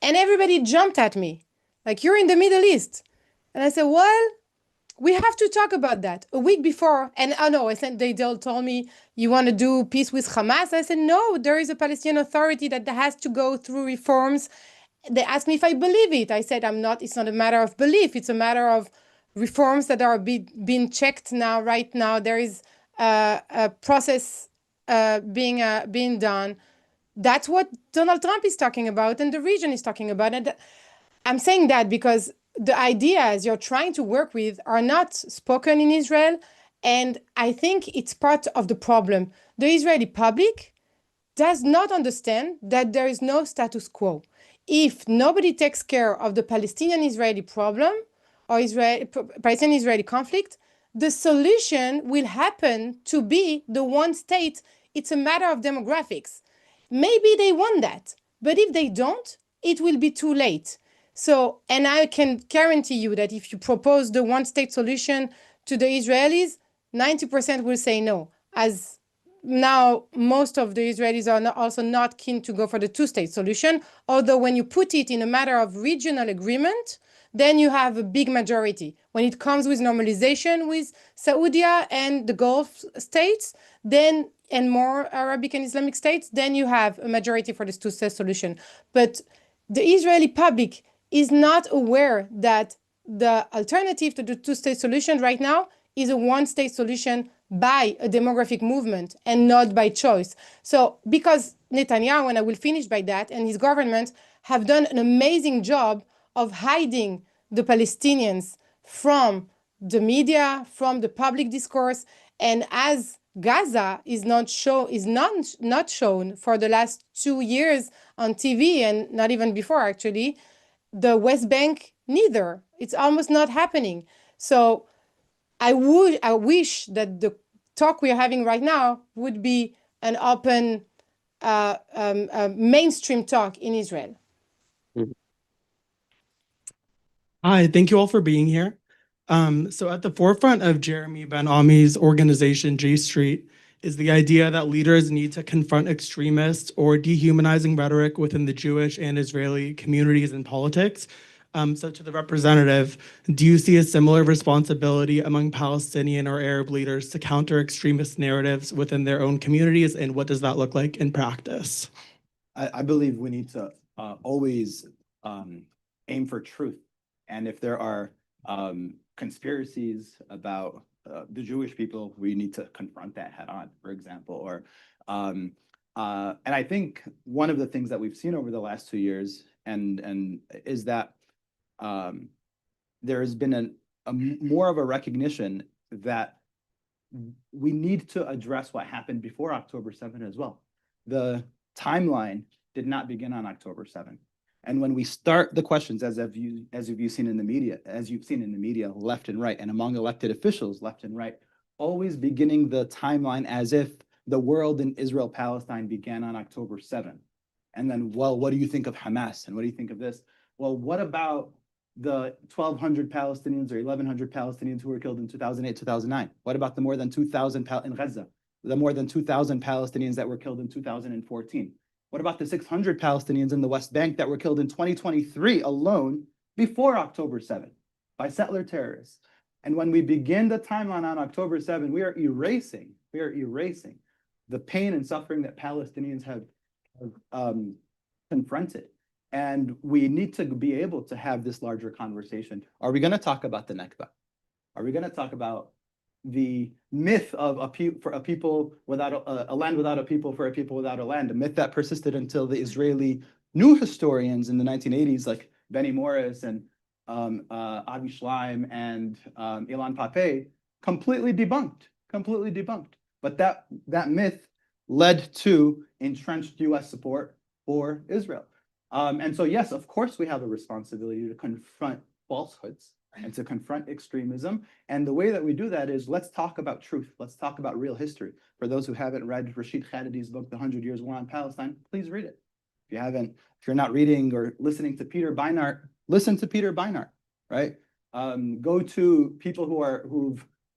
And everybody jumped at me, like, you're in the Middle East. And I said, well, we have to talk about that. A week before, and I said, they told me, you want to do peace with Hamas? I said, no, there is a Palestinian Authority that has to go through reforms. They asked me if I believe it. I said, it's not a matter of belief. It's a matter of reforms that are being checked now, right now. There is a process being done. That's what Donald Trump is talking about, and the region is talking about. And I'm saying that because the ideas you're trying to work with are not spoken in Israel, and I think it's part of the problem. The Israeli public does not understand that there is no status quo. If nobody takes care of the Palestinian-Israeli problem or Palestinian-Israeli conflict, the solution will happen to be the one state. It's a matter of demographics. Maybe they want that, but if they don't, it will be too late. So, and I can guarantee you that if you propose the one-state solution to the Israelis, 90% will say no. As now, most of the Israelis are also not keen to go for the two-state solution, although when you put it in a matter of regional agreement, then you have a big majority. When it comes with normalization with Saudi and the Gulf states, then and more Arabic and Islamic states, then you have a majority for this two-state solution. But the Israeli public is not aware that the alternative to the two-state solution right now is a one-state solution by a demographic movement and not by choice. So because Netanyahu, and I will finish by that, and his government have done an amazing job of hiding the Palestinians from the media, from the public discourse, and as Gaza is not shown for the last 2 years on TV, and not even before actually, the West Bank neither. It's almost not happening. So I wish that the talk we are having right now would be an open mainstream talk in Israel. Hi, thank you all for being here. So at the forefront of Jeremy Ben-Ami's organization, J Street, is the idea that leaders need to confront extremist or dehumanizing rhetoric within the Jewish and Israeli communities and politics. So to the representative, do you see a similar responsibility among Palestinian or Arab leaders to counter extremist narratives within their own communities, and what does that look like in practice? I believe we need to always aim for truth. And if there are conspiracies about the Jewish people, we need to confront that head on, for example. Or and I think one of the things that we've seen over the last 2 years and is that there has been a more of a recognition that we need to address what happened before October 7th as well. The timeline did not begin on October 7th. And when we start the questions, as you've seen in the media, left and right, and among elected officials, left and right, always beginning the timeline as if the world in Israel-Palestine began on October 7th. And then, well, what do you think of Hamas? And what do you think of this? Well, what about the 1,200 Palestinians or 1,100 Palestinians who were killed in 2008, 2009? What about the more than 2,000 in Gaza? the more than 2,000 Palestinians that were killed in 2014? What about the 600 Palestinians in the West Bank that were killed in 2023 alone before October 7th by settler terrorists? And when we begin the timeline on October 7th, we are erasing the pain and suffering that Palestinians have confronted. And we need to be able to have this larger conversation. Are we going to talk about the Nakba? Are we going to talk about the myth of a people without a land without a people for a people without a land, a myth that persisted until the Israeli new historians in the 1980s, like Benny Morris and Avi Schleim and Ilan Pape, completely debunked. But that myth led to entrenched US support for Israel. And so, yes, of course, we have a responsibility to confront falsehoods and to confront extremism. And the way that we do that is let's talk about truth. Let's talk about real history. For those who haven't read Rashid Khadidi's book, The 100 Years War on Palestine, please read it. If you're not reading or listening to Peter Beinart, listen to Peter Beinart, right? Go to people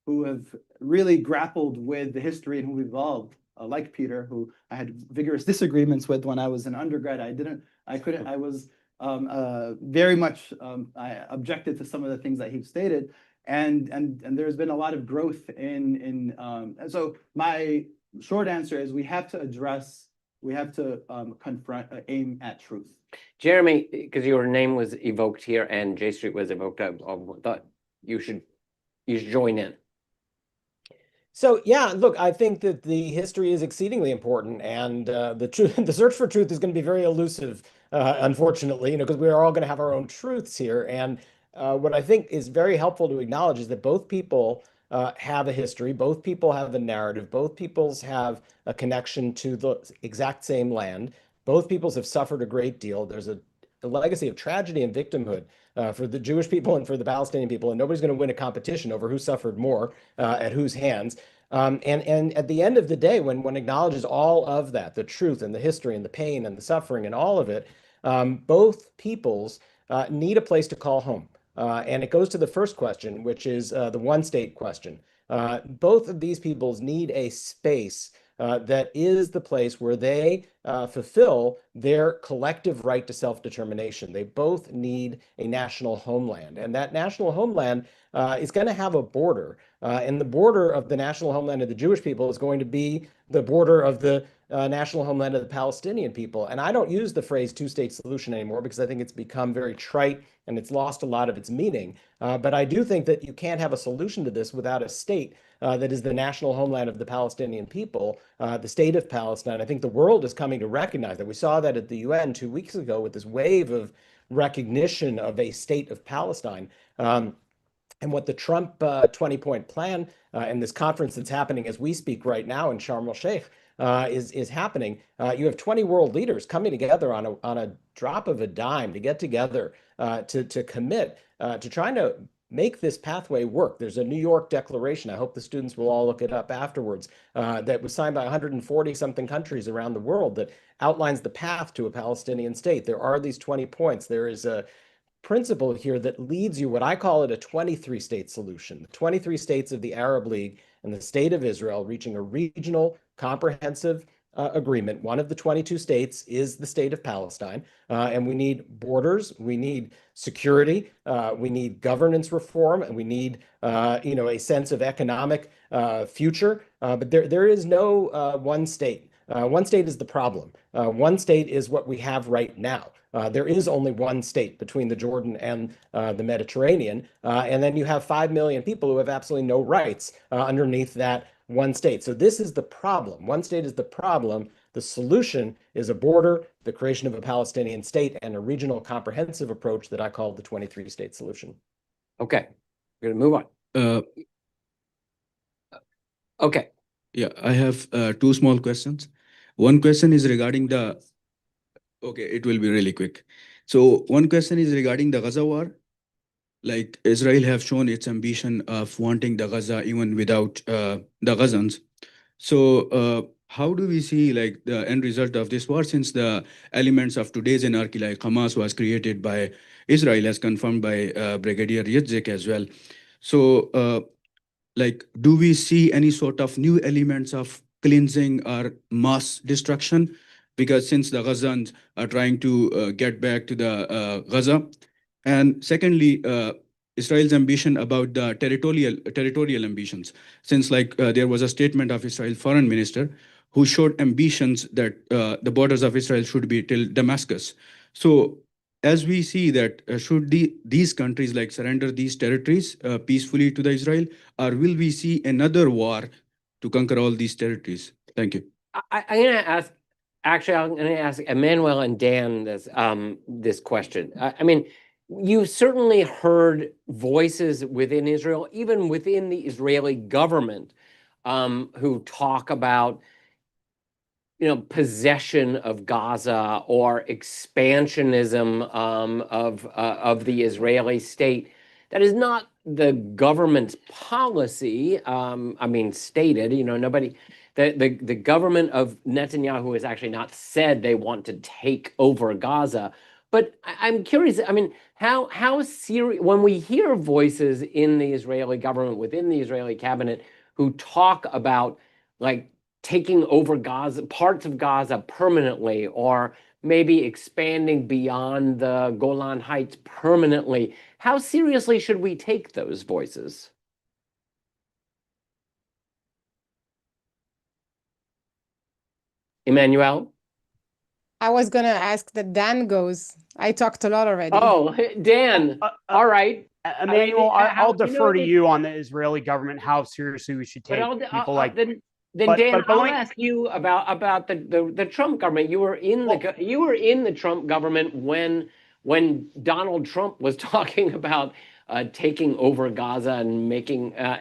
who have really grappled with the history and who evolved, like Peter, who I had vigorous disagreements with when I was an undergrad. I was very much, I objected to some of the things that he stated, and there's been a lot of growth and so my short answer is we have to confront, aim at truth. Jeremy, because your name was evoked here and J Street was evoked, I thought you should join in. So yeah, look, I think that the history is exceedingly important, and the search for truth is going to be very elusive, unfortunately, because we are all going to have our own truths here. And what I think is very helpful to acknowledge is that both people have a history, both people have a narrative, both peoples have a connection to the exact same land, both peoples have suffered a great deal. There's a legacy of tragedy and victimhood for the Jewish people and for the Palestinian people, and nobody's going to win a competition over who suffered more at whose hands. And at the end of the day, when one acknowledges all of that, the truth and the history and the pain and the suffering and all of it, both peoples need a place to call home. And it goes to the first question, which is the one-state question. Both of these peoples need a space that is the place where they fulfill their collective right to self-determination. They both need a national homeland, and that national homeland is going to have a border, and the border of the national homeland of the Jewish people is going to be the border of the national homeland of the Palestinian people. And I don't use the phrase two-state solution anymore because I think it's become very trite and it's lost a lot of its meaning. But I do think that you can't have a solution to this without a state that is the national homeland of the Palestinian people, the state of Palestine. I think the world is coming to recognize that. We saw that at the UN 2 weeks ago with this wave of recognition of a state of Palestine. And what the Trump 20-point plan and this conference that's happening as we speak right now in Sharm el-Sheikh is happening. You have 20 world leaders coming together on a drop of a dime to get together to commit to trying to make this pathway work. There's a New York Declaration. I hope the students will all look it up afterwards. That was signed by 140 something countries around the world that outlines the path to a Palestinian state. There are these 20 points. There is a principle here that leads you, what I call it, a 23-state solution. The 23 states of the Arab League and the state of Israel reaching a regional comprehensive agreement. One of the 22 states is the state of Palestine, and we need borders, we need security, we need governance reform, and we need a sense of economic future. But there is no one state. One state is the problem. One state is what we have right now. There is only one state between the Jordan and the Mediterranean, and then you have 5 million people who have absolutely no rights underneath that one state. So this is the problem. One state is the problem. The solution is a border, the creation of a Palestinian state, and a regional comprehensive approach that I call the 23-state solution. Okay, we're going to move on. Okay. Yeah, I have two small questions. One question is regarding okay, it will be really quick. So one question is regarding the Gaza war. Like Israel have shown its ambition of wanting the Gaza even without the Gazans. So how do we see like the end result of this war, since the elements of today's anarchy like Hamas was created by Israel as confirmed by Brigadier Yitzhak as well. So like, do we see any sort of new elements of cleansing or mass destruction, because since the Gazans are trying to get back to the Gaza. And secondly, Israel's ambition about the territorial ambitions, since like there was a statement of Israel's foreign minister who showed ambitions that the borders of Israel should be till Damascus. So as we see that, should these countries like surrender these territories peacefully to the Israel, or will we see another war to conquer all these territories? Thank you. I'm going to ask, actually, I'm going to ask Emmanuelle and Dan this question. I mean, you certainly heard voices within Israel, even within the Israeli government, who talk about, possession of Gaza or expansionism of the Israeli state. That is not the government's policy. Stated. Nobody. The government of Netanyahu has actually not said they want to take over Gaza. But I'm curious. I mean, how serious when we hear voices in the Israeli government, within the Israeli cabinet, who talk about like taking over Gaza, parts of Gaza permanently, or maybe expanding beyond the Golan Heights permanently. How seriously should we take those voices? Emmanuelle? I was gonna ask that Dan goes. I talked a lot already. Oh, Dan. All right. Emmanuelle, how- I'll defer to that- you on the Israeli government, how seriously we should But take people like. then but- Dan, but I'll let me- ask you about the Trump government. You were in the Trump government when Donald Trump was talking about taking over Gaza and making a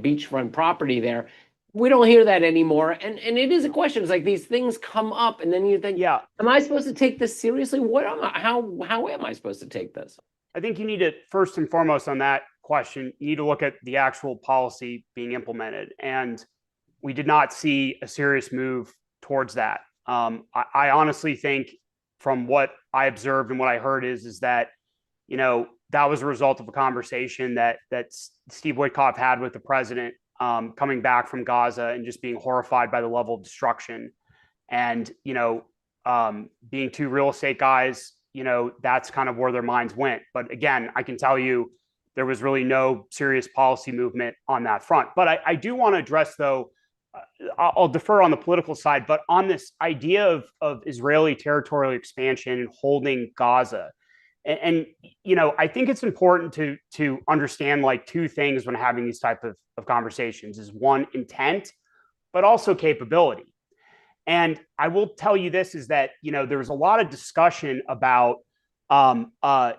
beachfront property there. We don't hear that anymore, and it is a question. It's like these things come up, and then you think, Yeah, am I supposed to take this seriously? How am I supposed to take this? I think you need to, first and foremost on that question, you need to look at the actual policy being implemented. And we did not see a serious move towards that. I honestly think from what I observed and what I heard is that, that was a result of a conversation that Steve Witkoff had with the president coming back from Gaza and just being horrified by the level of destruction. And, being two real estate guys, that's kind of where their minds went. But again, I can tell you there was really no serious policy movement on that front. But I do want to address, though, I'll defer on the political side, but on this idea of Israeli territorial expansion and holding Gaza. And I think it's important to understand like two things when having these type of conversations is one, intent, but also capability. And I will tell you this is that, there was a lot of discussion about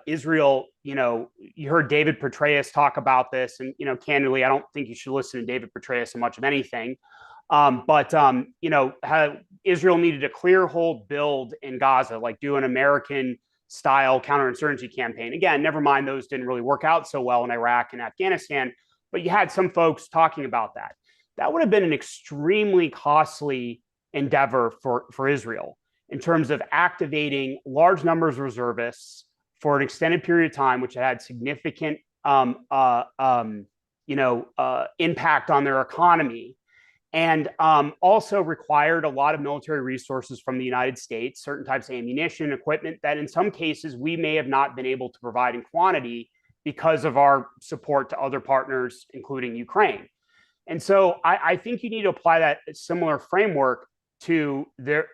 Israel. You heard David Petraeus talk about this, and, candidly, I don't think you should listen to David Petraeus so much of anything. But how Israel needed a clear hold build in Gaza, like do an American style counterinsurgency campaign. Again, never mind, those didn't really work out so well in Iraq and Afghanistan, but you had some folks talking about that. That would have been an extremely costly endeavor for Israel in terms of activating large numbers of reservists for an extended period of time, which had significant impact on their economy, and also required a lot of military resources from the United States, certain types of ammunition, equipment that in some cases we may have not been able to provide in quantity because of our support to other partners, including Ukraine. And so I think you need to apply that similar framework to their,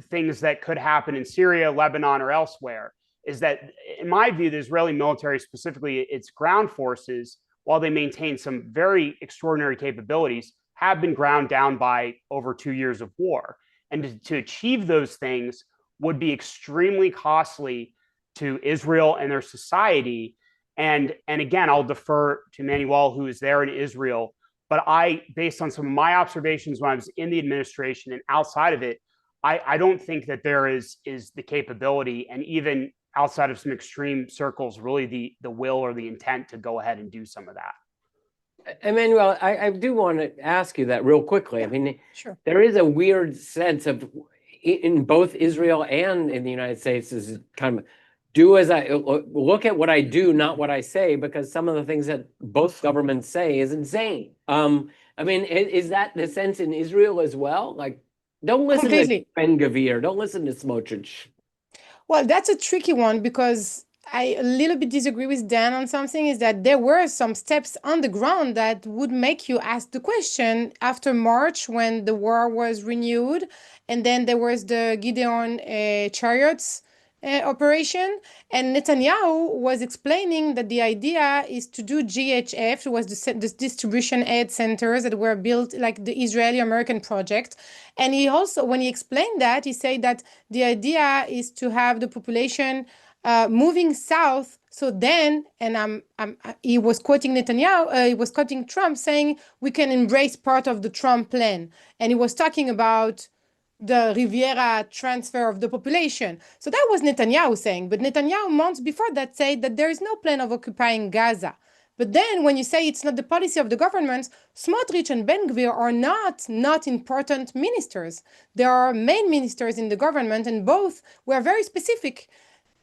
things that could happen in Syria, Lebanon, or elsewhere. Is that, in my view, the Israeli military, specifically its ground forces, while they maintain some very extraordinary capabilities, have been ground down by over 2 years of war. And to achieve those things would be extremely costly to Israel and their society. And again, I'll defer to Emmanuelle, who is there in Israel. But based on some of my observations when I was in the administration and outside of it, I don't think that there is the capability, and even outside of some extreme circles, really the will or the intent to go ahead and do some of that. Emmanuelle, I do want to ask you that real quickly. I mean, Sure. there is a weird sense of in both Israel and in the United States is kind of do as I look at what I do, not what I say, because some of the things that both governments say is insane. I mean, is that the sense in Israel as well? Like, don't listen Completely. to Ben-Gvir, don't listen to Smotrich. Well, that's a tricky one because I a little bit disagree with Dan on something is that there were some steps on the ground that would make you ask the question after March when the war was renewed. And then there was the Gideon chariots operation. And Netanyahu was explaining that the idea is to do GHF, was the distribution aid centers that were built like the Israeli-American project. And he also, when he explained that, he said that the idea is to have the population moving south. So then, and he was quoting Netanyahu, he was quoting Trump saying we can embrace part of the Trump plan. And he was talking about the Riviera transfer of the population. So that was Netanyahu saying. But Netanyahu months before that said that there is no plan of occupying Gaza. But then when you say it's not the policy of the government, Smotrich and Ben-Gvir are not important ministers. There are main ministers in the government, and both were very specific.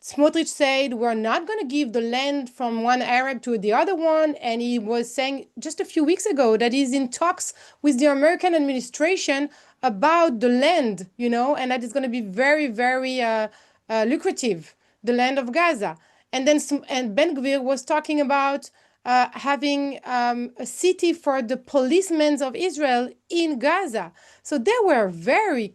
Smotrich said, we're not going to give the land from one Arab to the other one. And he was saying just a few weeks ago that he's in talks with the American administration about the land, you know, and that is going to be very, very lucrative, the land of Gaza. And then Ben-Gvir was talking about having a city for the policemen of Israel in Gaza. So they were very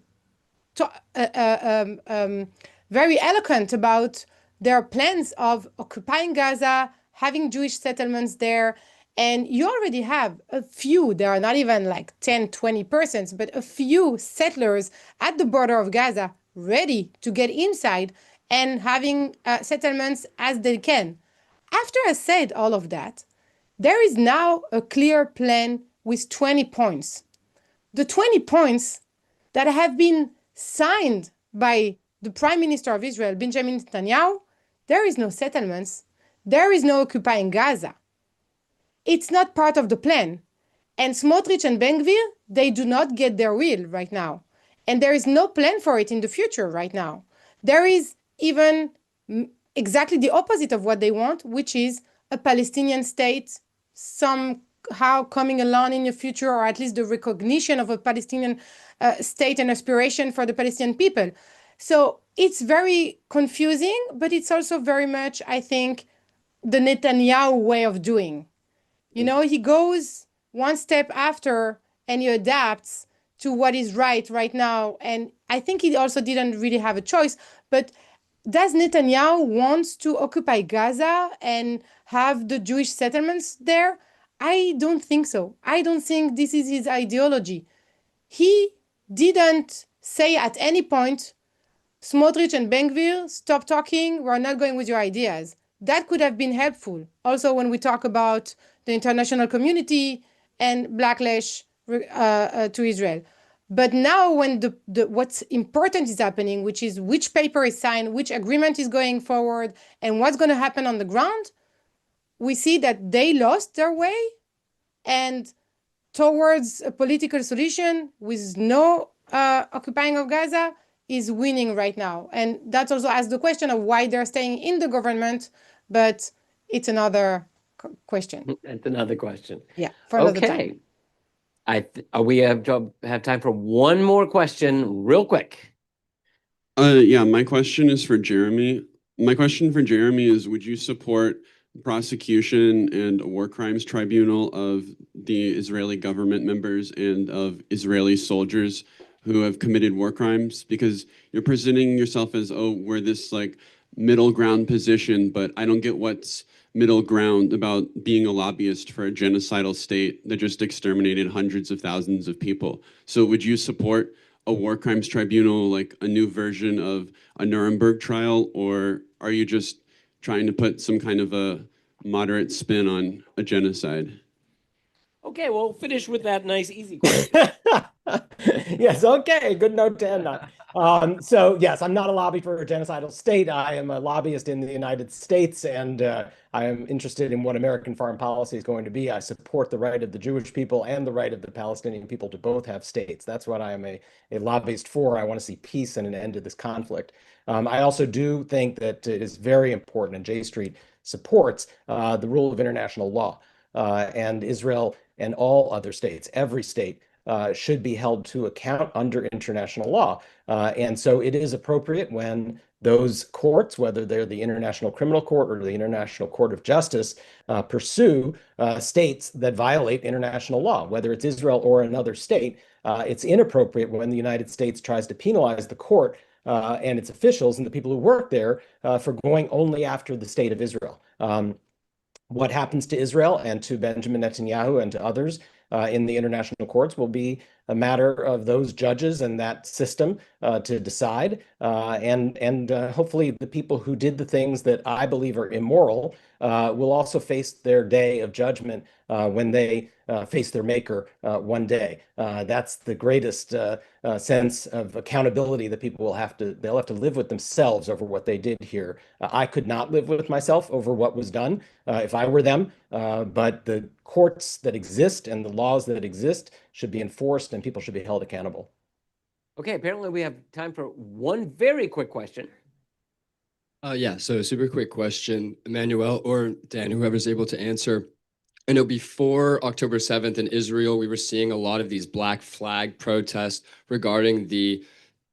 very eloquent about their plans of occupying Gaza, having Jewish settlements there. And you already have a few, there are not even like 10, 20%, but a few settlers at the border of Gaza ready to get inside and having settlements as they can. After I said all of that, there is now a clear plan with 20 points. The 20 points that have been signed by the Prime Minister of Israel, Benjamin Netanyahu, there is no settlements. There is no occupying Gaza. It's not part of the plan. And Smotrich and Ben-Gvir, they do not get their will right now. And there is no plan for it in the future right now. There is even exactly the opposite of what they want, which is a Palestinian state somehow coming along in the future, or at least the recognition of a Palestinian state and aspiration for the Palestinian people. So it's very confusing, but it's also very much, I think, the Netanyahu way of doing. You know, he goes one step after and he adapts to what is right now. And I think he also didn't really have a choice. But does Netanyahu want to occupy Gaza and have the Jewish settlements there? I don't think so. I don't think this is his ideology. He didn't say at any point, Smotrich and Ben-Gvir, stop talking, we're not going with your ideas. That could have been helpful. Also, when we talk about the international community and backlash to Israel. But now when what's important is happening, which is which paper is signed, which agreement is going forward, and what's going to happen on the ground, we see that they lost their way, and towards a political solution with no occupying of Gaza is winning right now. And that also asks the question of why they're staying in the government, but it's another question. It's another question. Yeah, for another time. We have time for one more question real quick. Yeah, my question is for Jeremy. My question for Jeremy is, would you support prosecution and a war crimes tribunal of the Israeli government members and of Israeli soldiers who have committed war crimes? Because you're presenting yourself as, oh, we're this like middle ground position, but I don't get what's middle ground about being a lobbyist for a genocidal state that just exterminated hundreds of thousands of people. So would you support a war crimes tribunal, like a new version of a Nuremberg trial, or are you just trying to put some kind of a moderate spin on a genocide? Okay, we'll finish with that nice, easy question. Yes, okay, good note to end on. So yes, I'm not a lobby for a genocidal state. I am a lobbyist in the United States, and I am interested in what American foreign policy is going to be. I support the right of the Jewish people and the right of the Palestinian people to both have states. That's what I am a lobbyist for. I want to see peace and an end to this conflict. I also do think that it is very important, and J Street supports the rule of international law. And Israel and all other states, every state, should be held to account under international law. And so it is appropriate when those courts, whether they're the International Criminal Court or the International Court of Justice, pursue states that violate international law, whether it's Israel or another state. It's inappropriate when the United States tries to penalize the court and its officials and the people who work there for going only after the state of Israel. What happens to Israel and to Benjamin Netanyahu and to others in the international courts will be a matter of those judges and that system to decide. And hopefully the people who did the things that I believe are immoral will also face their day of judgment when they face their maker one day. That's the greatest sense of accountability that people will they'll have to live with themselves over what they did here. I could not live with myself over what was done if I were them, but the courts that exist and the laws that exist should be enforced and people should be held accountable. Okay, apparently we have time for one very quick question. Yeah, so super quick question, Emmanuelle or Dan, whoever's able to answer. I know before October 7th in Israel, we were seeing a lot of these black flag protests regarding the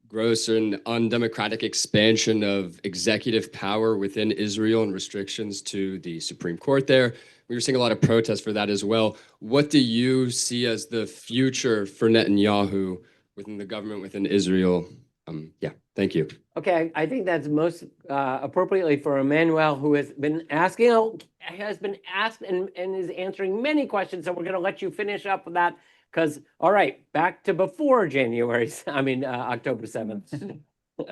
gross and undemocratic expansion of executive power within Israel and restrictions to the Supreme Court there. We were seeing a lot of protests for that as well. What do you see as the future for Netanyahu within the government within Israel? Yeah, thank you. Okay, I think that's most appropriately for Emmanuelle, who has been asked and is answering many questions. So we're going to let you finish up with that because, all right, back to before October 7th.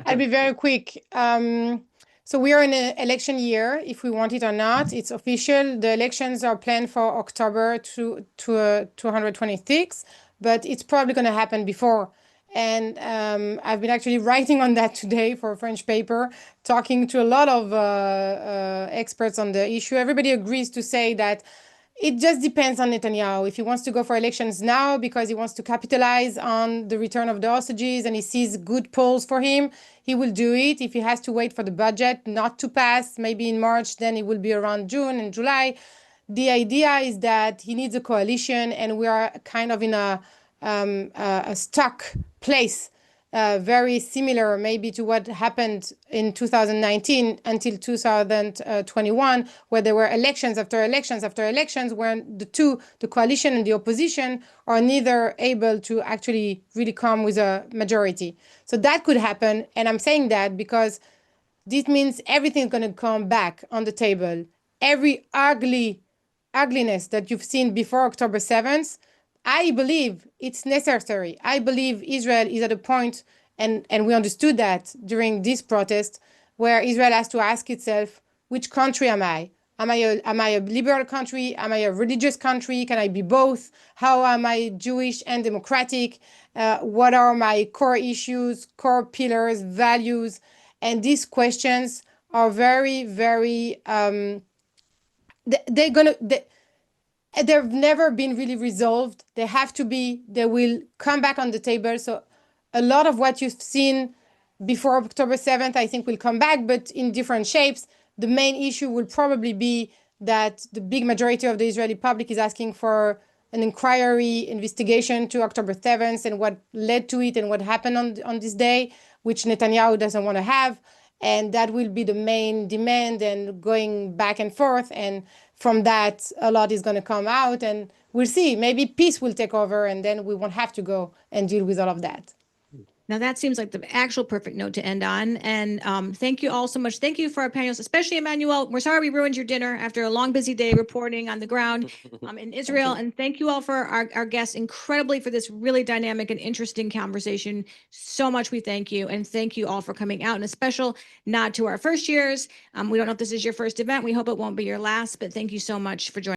I'll be very quick. So we are in an election year, if we want it or not. It's official. The elections are planned for October 226, but it's probably going to happen before. And I've been actually writing on that today for a French paper, talking to a lot of experts on the issue. Everybody agrees to say that it just depends on Netanyahu. If he wants to go for elections now because he wants to capitalize on the return of the hostages and he sees good polls for him, he will do it. If he has to wait for the budget not to pass, maybe in March, then it will be around June and July. The idea is that he needs a coalition, and we are kind of in a stuck place, very similar maybe to what happened in 2019 until 2021, where there were elections after elections after elections, where the coalition and the opposition are neither able to actually really come with a majority. So that could happen, and I'm saying that because this means everything's going to come back on the table. Every ugliness that you've seen before October 7th, I believe it's necessary. I believe Israel is at a point, and we understood that during this protest, where Israel has to ask itself, which country am I? Am I a liberal country? Am I a religious country? Can I be both? How am I Jewish and democratic? What are my core issues, core pillars, values? And these questions are very, very, they've never been really resolved. They have to be, they will come back on the table. So a lot of what you've seen before October 7th, I think will come back, but in different shapes. The main issue will probably be that the big majority of the Israeli public is asking for an inquiry, investigation to October 7th and what led to it and what happened on this day, which Netanyahu doesn't want to have. And that will be the main demand, and going back and forth. And from that, a lot is going to come out, and we'll see. Maybe peace will take over, and then we won't have to go and deal with all of that. Now that seems like the actual perfect note to end on. And thank you all so much. Thank you for our panelists, especially Emmanuelle. We're sorry we ruined your dinner after a long, busy day reporting on the ground in Israel. And thank you all for our guests incredibly for this really dynamic and interesting conversation. So much we thank you. And thank you all for coming out. And a special nod to our first years. We don't know if this is your first event. We hope it won't be your last, but thank you so much for joining.